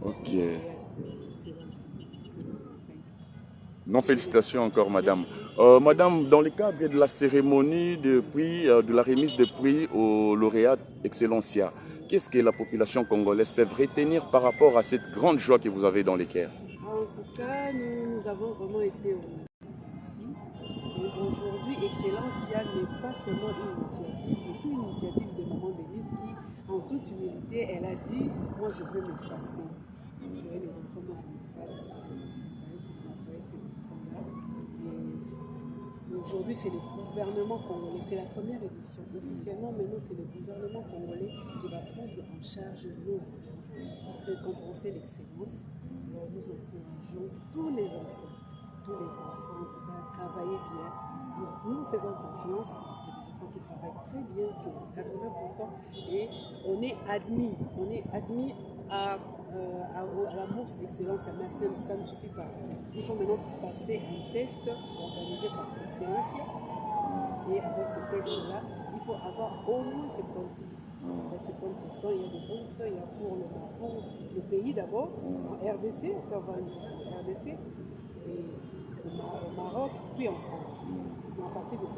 Ok. Non, félicitations encore, madame. Madame, dans le cadre de la cérémonie de prix, de la remise de prix au lauréat Excellencia, qu'est-ce que la population congolaise peut retenir par rapport à cette grande joie que vous avez dans les cœurs? En tout cas, nous avons vraiment été honorés ici. Et aujourd'hui, Excellencia n'est pas seulement une initiative, mais plus une initiative de Maman Denise qui, en toute humilité, elle a dit, moi je veux m'effacer. Vous voyez les enfants, moi je m'efface. Vous voyez ces enfants-là. Et aujourd'hui, c'est le gouvernement congolais, c'est la première édition. Officiellement, maintenant, c'est le gouvernement congolais qui va prendre en charge nos enfants, pour récompenser l'excellence. Alors nous encourageons tous les enfants, en tout cas, à travailler bien. Nous faisons confiance. Il y a des enfants qui travaillent très bien, pour 80%, et on est admis à la bourse d'excellence. Ça ne suffit pas. Il faut maintenant passer un test organisé par l'excellence. Et avec ce test-là, il faut avoir au moins 70%. Avec 70%, il y a des bourses, il y a pour le pays d'abord, en RDC, on peut avoir une bourse en RDC, et au Maroc, puis en France. Mais à partir de 77%,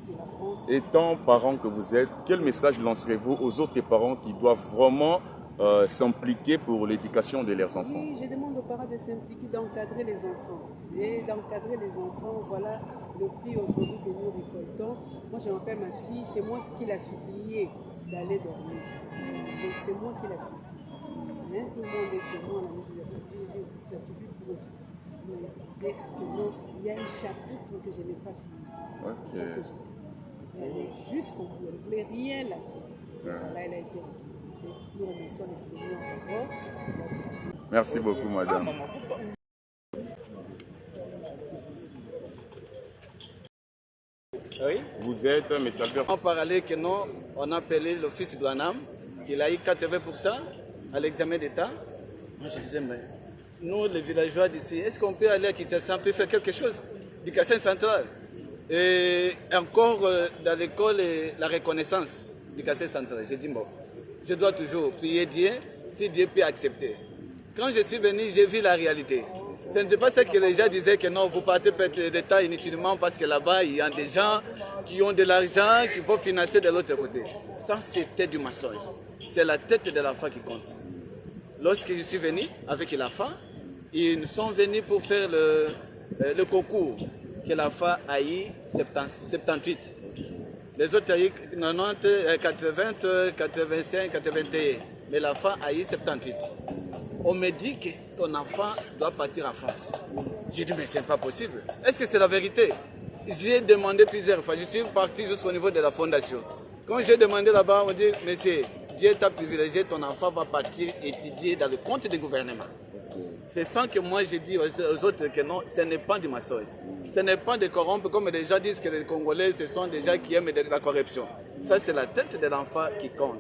c'est la France. Étant parent que vous êtes, quel message lancerez-vous aux autres parents qui doivent vraiment s'impliquer pour l'éducation de leurs enfants? Oui, je demande aux parents de s'impliquer, d'encadrer les enfants. Et d'encadrer les enfants, voilà le prix aujourd'hui que nous récoltons. Moi, je m'appelle ma fille, c'est moi qui l'ai supplié d'aller dormir. C'est moi qui l'ai supplié. Tout le monde est témoin, je l'ai supplié, ça suffit pour eux. Mais il disait que non, il y a un chapitre que je n'ai pas fini. Ok. Elle est jusqu'au bout, elle ne voulait rien lâcher. Voilà, elle a été remerciée. Nous remercions les Seigneurs d'abord. Merci beaucoup, madame. Oui. Vous êtes un messager. En parallèle que nous, on a appelé le fils Branham, il a eu 80% à l'examen d'État. Moi je disais, mais nous les villageois d'ici, est-ce qu'on peut aller à Kinshasa, on peut faire quelque chose? L'éducation centrale. Et encore dans l'école, la reconnaissance l'éducation centrale. J'ai dit, bon, je dois toujours prier Dieu, si Dieu peut accepter. Quand je suis venu, j'ai vu la réalité. Ce n'était pas ça que les gens disaient que non, vous partez perdre l'État inutilement parce que là-bas, il y a des gens qui ont de l'argent, qui vont financer de l'autre côté. Ça, c'était du mensonge. C'est la tête de l'enfant qui compte. Lorsque je suis venu avec l'enfant, ils sont venus pour faire le concours que l'enfant a eu 78. Les autres ont eu 90, 80, 85, 81. Mais l'enfant a eu 78. On me dit que ton enfant doit partir en France. J'ai dit, mais ce n'est pas possible. Est-ce que c'est la vérité? J'ai demandé plusieurs fois. Je suis parti jusqu'au niveau de la fondation. Quand j'ai demandé là-bas, on dit, monsieur, Dieu t'a privilégié, ton enfant va partir étudier dans le compte du gouvernement. C'est sans que moi j'ai dit aux autres que non, ce n'est pas du mensonge. Ce n'est pas de corrompre, comme les gens disent que les Congolais, ce sont des gens qui aiment la corruption. Ça, c'est la tête de l'enfant qui compte.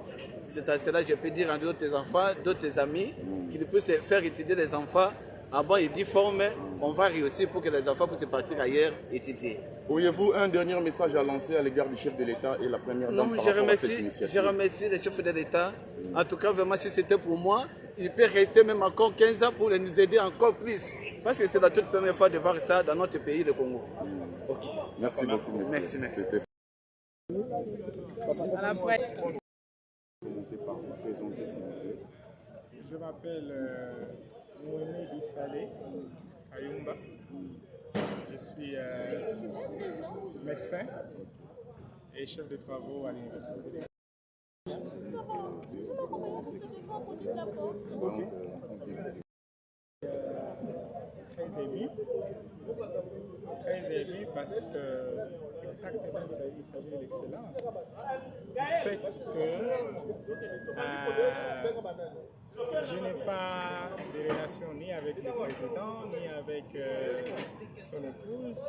C'est à cela que je peux dire à d'autres enfants, d'autres amis, qu'ils puissent faire étudier les enfants. Avant, il dit forme, on va réussir pour que les enfants puissent partir ailleurs étudier. Auriez-vous un dernier message à lancer à l'égard du chef de l'État et la première dame par rapport à cette initiative? Je remercie le chef de l'État. En tout cas, vraiment, si c'était pour moi, il peut rester même encore 15 ans pour nous aider encore plus. Parce que c'est la toute première fois de voir ça dans notre pays, le Congo. Okay. Merci beaucoup, monsieur. Merci. Commencez par vous présenter, s'il vous plaît. Je m'appelle Mohamed Issalé Ayumba. Je suis médecin et chef de travaux à l'université. Très ému parce que exactement il s'agit de l'excellence. Du fait que je n'ai pas de relation ni avec le président, ni avec son épouse,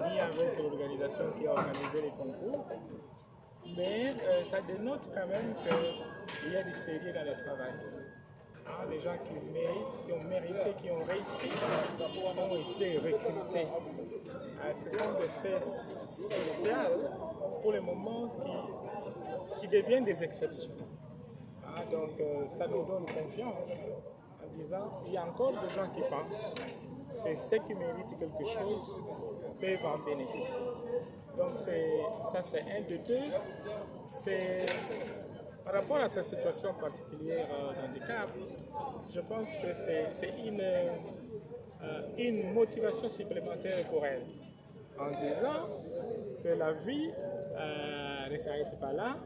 ni avec l'organisation qui a organisé les concours. mais ça dénote quand même qu'il y a du sérieux dans le travail. Hein, les gens qui méritent, qui ont mérité, qui ont réussi, ont été recrutés. Ce sont des faits sociaux, pour le moment, qui deviennent des exceptions. Hein, donc ça nous donne confiance en disant qu'il y a encore des gens qui pensent que ceux qui méritent quelque chose peuvent en bénéficier. Donc ça c'est un de deux. C'est par rapport à cette situation particulière d'handicap, je pense que c'est une motivation supplémentaire pour elle, en disant que la vie ne s'arrête pas là.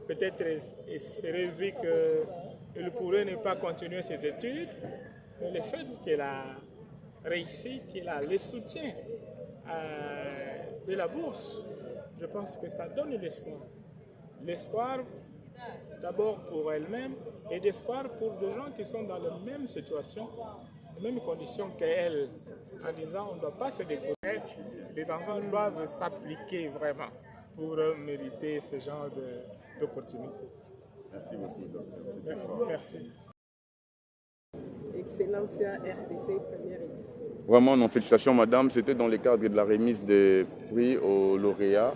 Peut-être elle serait vu qu'elle pourrait ne pas continuer ses études, mais le fait qu'elle a réussi, qu'elle a le soutien de la bourse, je pense que ça donne l'espoir. L'espoir d'abord pour elle-même et d'espoir pour des gens qui sont dans la même situation, les mêmes conditions qu'elle, en disant on ne doit pas se décourager, les enfants doivent s'appliquer vraiment pour mériter ce genre d'opportunités. Merci beaucoup, docteur. C'est Merci. Excellencia RDC, première édition. Vraiment, non, félicitations, madame. C'était dans le cadre de la remise des prix aux lauréats,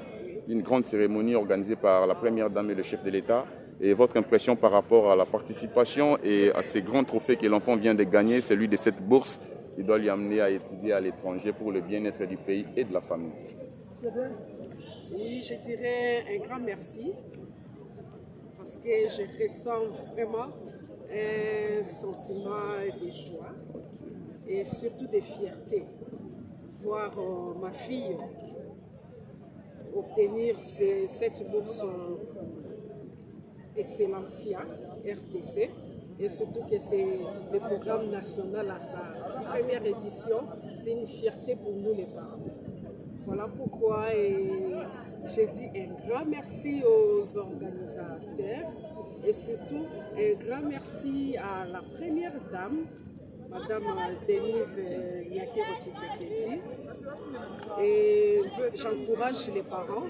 une grande cérémonie organisée par la première dame et le chef de l'État. Et votre impression par rapport à la participation et à ces grands trophées que l'enfant vient de gagner, celui de cette bourse, il doit lui amener à étudier à l'étranger pour le bien-être du pays et de la famille. Oui, je dirais un grand merci parce que je ressens vraiment un sentiment de joie et surtout de fierté. Voir ma fille obtenir cette bourse Excellencia RTC et surtout que c'est le programme national à sa première édition, c'est une fierté pour nous les parents. Voilà pourquoi je dis un grand merci aux organisateurs et surtout un grand merci à la première dame, Madame Denise Nyakero-Tshisekedi. Et j'encourage les parents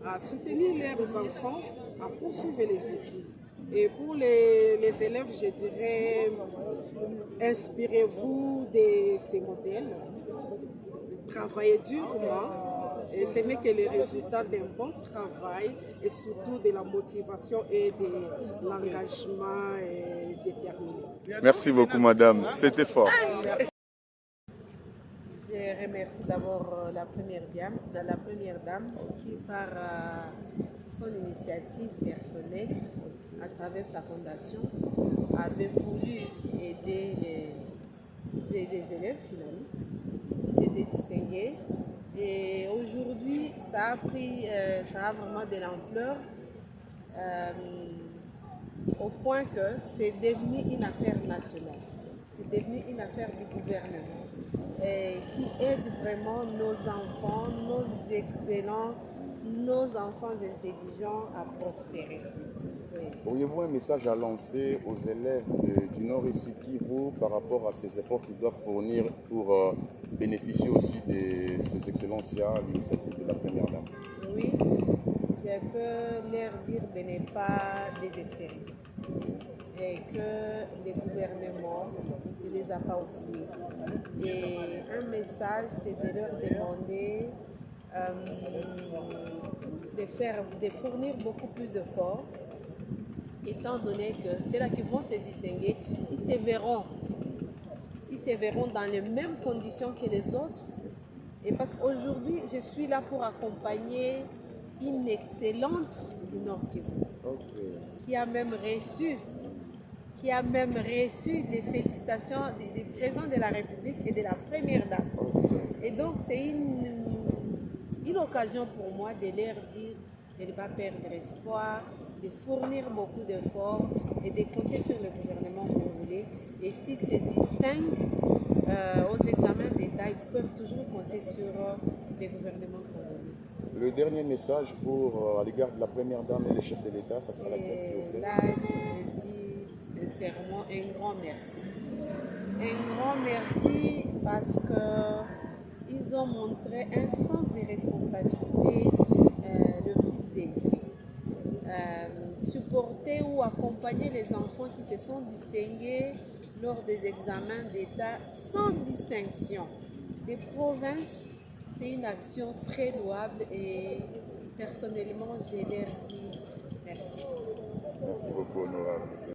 à soutenir leurs enfants, à poursuivre les études. Et pour les élèves, je dirais, inspirez-vous de ces modèles, travaillez durement, et ce n'est que le résultat d'un bon travail et surtout de la motivation et de l'engagement déterminé. Merci beaucoup, madame. C'était fort. Je remercie d'abord la première dame qui, par son initiative personnelle, à travers sa fondation, avait voulu aider les élèves finalistes, les distinguer. Et aujourd'hui, ça a vraiment de l'ampleur au point que c'est devenu une affaire nationale. C'est devenu une affaire du gouvernement qui aide vraiment nos enfants, nos enfants intelligents à prospérer. Oui. Auriez-vous un message à lancer aux élèves du Nord et Sud Kivu par rapport à ces efforts qu'ils doivent fournir pour bénéficier aussi de ces excellencias, l'initiative de la première dame? Oui, je peux leur dire de ne pas désespérer et que le gouvernement ne les a pas oubliés. Et un message, c'est de leur demander de fournir beaucoup plus d'efforts, étant donné que c'est là qu'ils vont se distinguer, ils se verront dans les mêmes conditions que les autres. Et parce qu'aujourd'hui, je suis là pour accompagner une excellente du Nord Kivu, qui a même reçu les félicitations du président de la République et de la première dame. Et donc, c'est une occasion pour moi de leur dire de ne pas perdre espoir, de fournir beaucoup d'efforts et de compter sur le gouvernement congolais. Et s'ils se distinguent aux examens d'État, ils peuvent toujours compter sur le gouvernement congolais. Le dernier message à l'égard de la première dame et le chef de l'État, ça sera laquelle, s'il vous plaît? Là, je dis sincèrement un grand merci. Un grand merci parce qu'ils ont montré un sens de responsabilité le plus élevé. supporter ou accompagner les enfants qui se sont distingués lors des examens d'État sans distinction. Des provinces, c'est une action très louable et personnellement, je leur dis merci. Merci beaucoup, honorable.